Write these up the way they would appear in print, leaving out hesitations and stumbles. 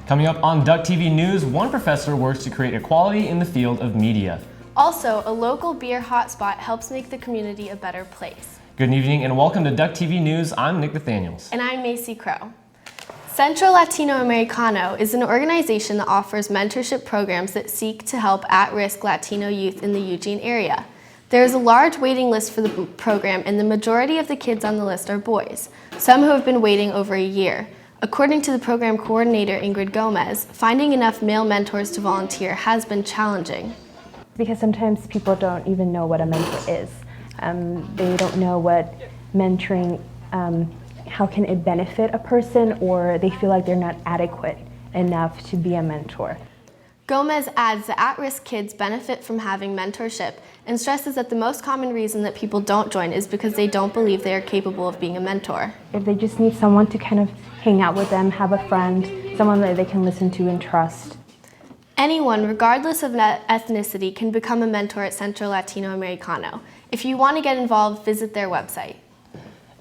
Coming up on Duck TV News, one professor works to create equality in the field of media. Also, a local beer hotspot helps make the community a better place. Good evening and welcome to Duck TV News. I'm Nick Nathaniels. And I'm Macy Crow. Centro Latino Americano is an organization that offers mentorship programs that seek to help at-risk Latino youth in the Eugene area. There is a large waiting list for the program, and the majority of the kids on the list are boys, some who have been waiting over a year. According to the program coordinator Ingrid Gomez, finding enough male mentors to volunteer has been challenging. Because sometimes people don't even know what a mentor is. They don't know what mentoring, how can it benefit a person, or they feel like they're not adequate enough to be a mentor. Gomez adds that at-risk kids benefit from having mentorship and stresses that the most common reason that people don't join is because they don't believe they are capable of being a mentor. If they just need someone to kind of hang out with them, have a friend, someone that they can listen to and trust. Anyone, regardless of ethnicity, can become a mentor at Centro Latino Americano. If you want to get involved, visit their website.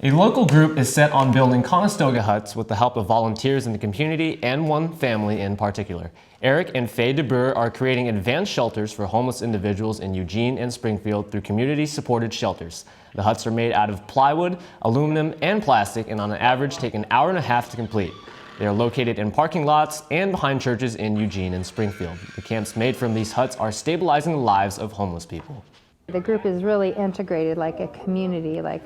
A local group is set on building Conestoga huts with the help of volunteers in the community and one family in particular. Eric and Faye DeBur are creating advanced shelters for homeless individuals in Eugene and Springfield through community-supported shelters. The huts are made out of plywood, aluminum, and plastic, and on an average take an hour and a half to complete. They are located in parking lots and behind churches in Eugene and Springfield. The camps made from these huts are stabilizing the lives of homeless people. The group is really integrated like a community, like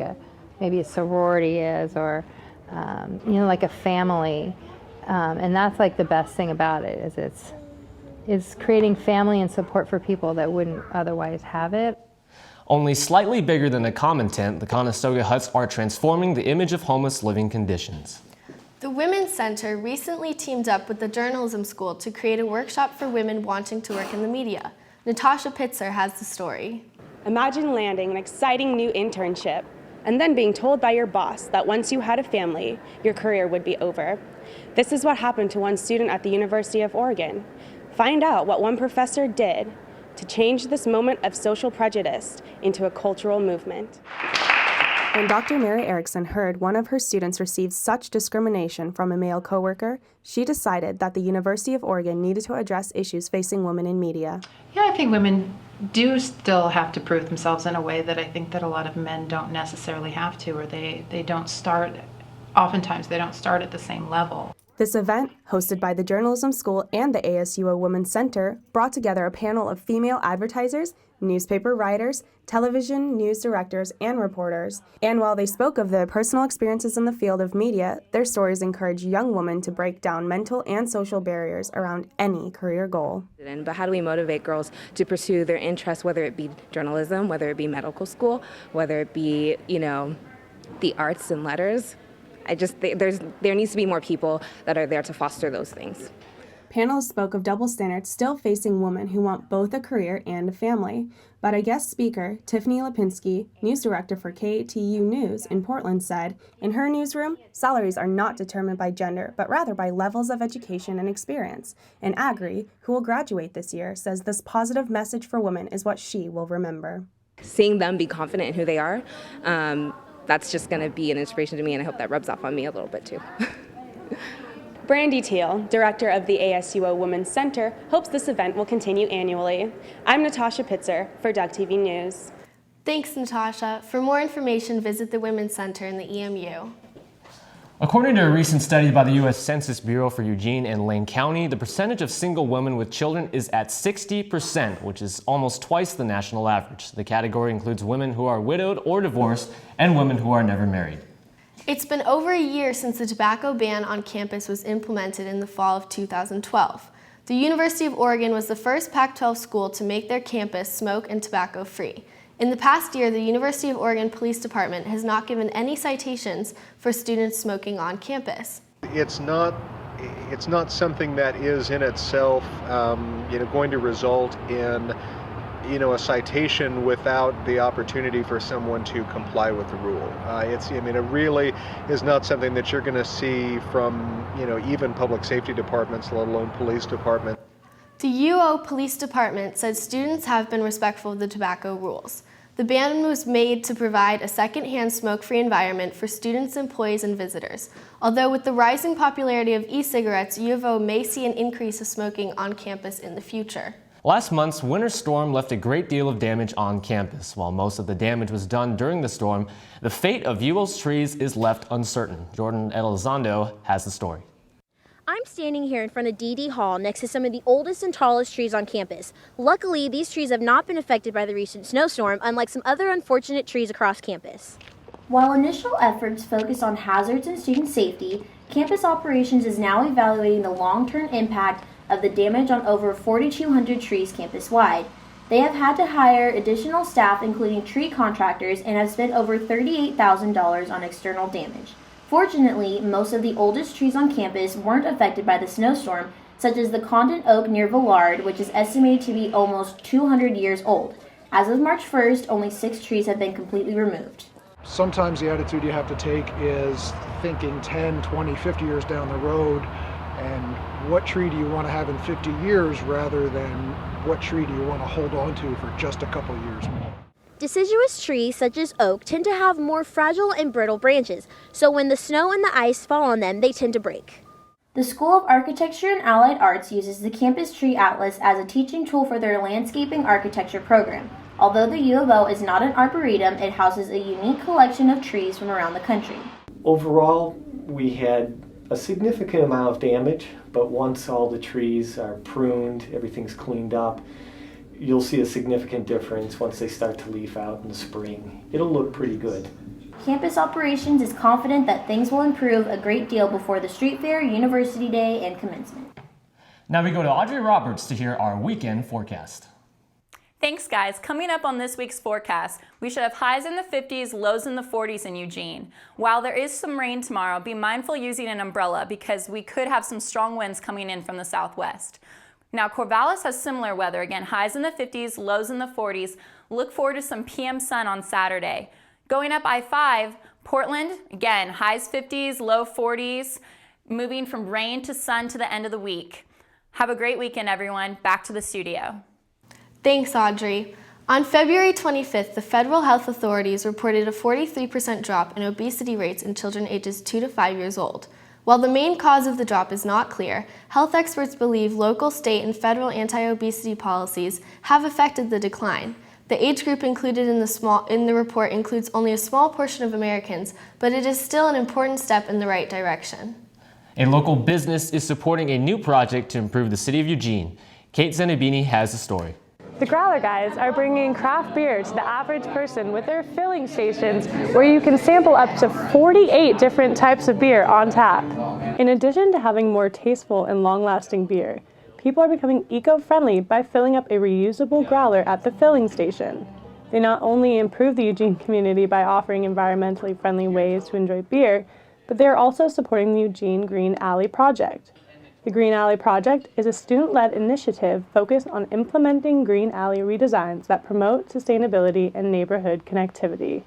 maybe a sorority is, or like a family. And that's like the best thing about it, is it's creating family and support for people that wouldn't otherwise have it. Only slightly bigger than a common tent, the Conestoga huts are transforming the image of homeless living conditions. The Women's Center recently teamed up with the Journalism School to create a workshop for women wanting to work in the media. Natasha Pitzer has the story. Imagine landing an exciting new internship and then being told by your boss that once you had a family, your career would be over. This is what happened to one student at the University of Oregon. Find out what one professor did to change this moment of social prejudice into a cultural movement. When Dr. Mary Erickson heard one of her students receive such discrimination from a male coworker, she decided that the University of Oregon needed to address issues facing women in media. Yeah, I think women do still have to prove themselves in a way that I think that a lot of men don't necessarily have to, or they don't start, oftentimes they don't start at the same level. This event, hosted by the Journalism School and the ASUO Women's Center, brought together a panel of female advertisers, newspaper writers, television news directors, and reporters. And while they spoke of their personal experiences in the field of media, their stories encourage young women to break down mental and social barriers around any career goal. But how do we motivate girls to pursue their interests, whether it be journalism, whether it be medical school, whether it be, the arts and letters? There needs to be more people that are there to foster those things. Panelists spoke of double standards still facing women who want both a career and a family. But a guest speaker, Tiffany Lipinski, news director for KATU News in Portland, said, in her newsroom, salaries are not determined by gender, but rather by levels of education and experience. And Agri, who will graduate this year, says this positive message for women is what she will remember. Seeing them be confident in who they are, that's just going to be an inspiration to me, and I hope that rubs off on me a little bit too. Brandy Teal, director of the ASUO Women's Center, hopes this event will continue annually. I'm Natasha Pitzer for Duck TV News. Thanks, Natasha. For more information, visit the Women's Center in the EMU. According to a recent study by the U.S. Census Bureau for Eugene and Lane County, the percentage of single women with children is at 60%, which is almost twice the national average. The category includes women who are widowed or divorced and women who are never married. It's been over a year since the tobacco ban on campus was implemented in the fall of 2012. The University of Oregon was the first Pac-12 school to make their campus smoke and tobacco free. In the past year, the University of Oregon Police Department has not given any citations for students smoking on campus. It's not something that is in itself, going to result in, a citation without the opportunity for someone to comply with the rule. It really is not something that you're going to see from, even public safety departments, let alone police departments. The UO Police Department said students have been respectful of the tobacco rules. The ban was made to provide a secondhand smoke-free environment for students, employees, and visitors. Although with the rising popularity of e-cigarettes, U of O may see an increase of smoking on campus in the future. Last month's winter storm left a great deal of damage on campus. While most of the damage was done during the storm, the fate of UO's trees is left uncertain. Jordan Elizondo has the story. I'm standing here in front of D.D. Hall next to some of the oldest and tallest trees on campus. Luckily, these trees have not been affected by the recent snowstorm, unlike some other unfortunate trees across campus. While initial efforts focus on hazards and student safety, campus operations is now evaluating the long-term impact of the damage on over 4,200 trees campus-wide. They have had to hire additional staff, including tree contractors, and have spent over $38,000 on external damage. Fortunately, most of the oldest trees on campus weren't affected by the snowstorm, such as the Condon Oak near Villard, which is estimated to be almost 200 years old. As of March 1st, only 6 trees have been completely removed. Sometimes the attitude you have to take is thinking 10, 20, 50 years down the road, and what tree do you want to have in 50 years rather than what tree do you want to hold on to for just a couple years more. Deciduous trees such as oak tend to have more fragile and brittle branches, so when the snow and the ice fall on them, they tend to break. The School of Architecture and Allied Arts uses the Campus Tree Atlas as a teaching tool for their landscaping architecture program. Although the U of O is not an arboretum, it houses a unique collection of trees from around the country. Overall, we had a significant amount of damage, but once all the trees are pruned, everything's cleaned up, you'll see a significant difference once they start to leaf out in the spring. It'll look pretty good. Campus operations is confident that things will improve a great deal before the street fair, University Day, and commencement. Now we go to Audrey Roberts to hear our weekend forecast. Thanks, guys. Coming up on this week's forecast, we should have highs in the 50s, lows in the 40s in Eugene. While there is some rain tomorrow, be mindful using an umbrella because we could have some strong winds coming in from the southwest. Now, Corvallis has similar weather. Again, highs in the 50s, lows in the 40s. Look forward to some PM sun on Saturday. Going up I-5, Portland, again, highs 50s, low 40s, moving from rain to sun to the end of the week. Have a great weekend, everyone. Back to the studio. Thanks, Audrey. On February 25th, the federal health authorities reported a 43% drop in obesity rates in children ages 2 to 5 years old. While the main cause of the drop is not clear, health experts believe local, state, and federal anti-obesity policies have affected the decline. The age group included in the report includes only a small portion of Americans, but it is still an important step in the right direction. A local business is supporting a new project to improve the city of Eugene. Kate Zenabini has the story. The Growler Guys are bringing craft beer to the average person with their filling stations where you can sample up to 48 different types of beer on tap. In addition to having more tasteful and long-lasting beer, people are becoming eco-friendly by filling up a reusable growler at the filling station. They not only improve the Eugene community by offering environmentally friendly ways to enjoy beer, but they are also supporting the Eugene Green Alley Project. The Green Alley Project is a student-led initiative focused on implementing green alley redesigns that promote sustainability and neighborhood connectivity.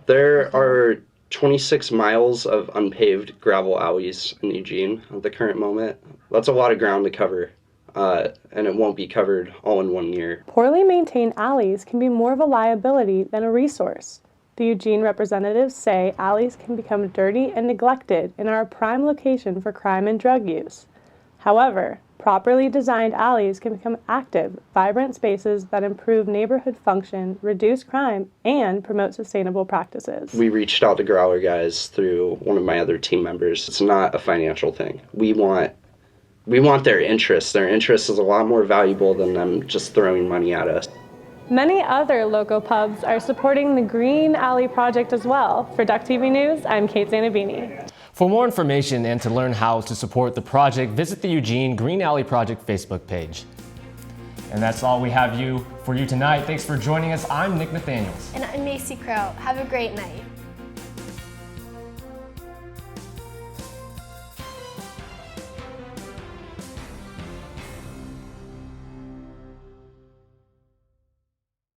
There are 26 miles of unpaved gravel alleys in Eugene at the current moment. That's a lot of ground to cover, and it won't be covered all in 1 year. Poorly maintained alleys can be more of a liability than a resource. The Eugene representatives say alleys can become dirty and neglected and are a prime location for crime and drug use. However, properly designed alleys can become active, vibrant spaces that improve neighborhood function, reduce crime, and promote sustainable practices. We reached out to Growler Guys through one of my other team members. It's not a financial thing. We want their interest. Their interest is a lot more valuable than them just throwing money at us. Many other local pubs are supporting the Green Alley Project as well. For Duck TV News, I'm Kate Zanabini. For more information and to learn how to support the project, visit the Eugene Green Alley Project Facebook page. And that's all we have for you tonight. Thanks for joining us. I'm Nick Nathaniels. And I'm Macy Crow. Have a great night.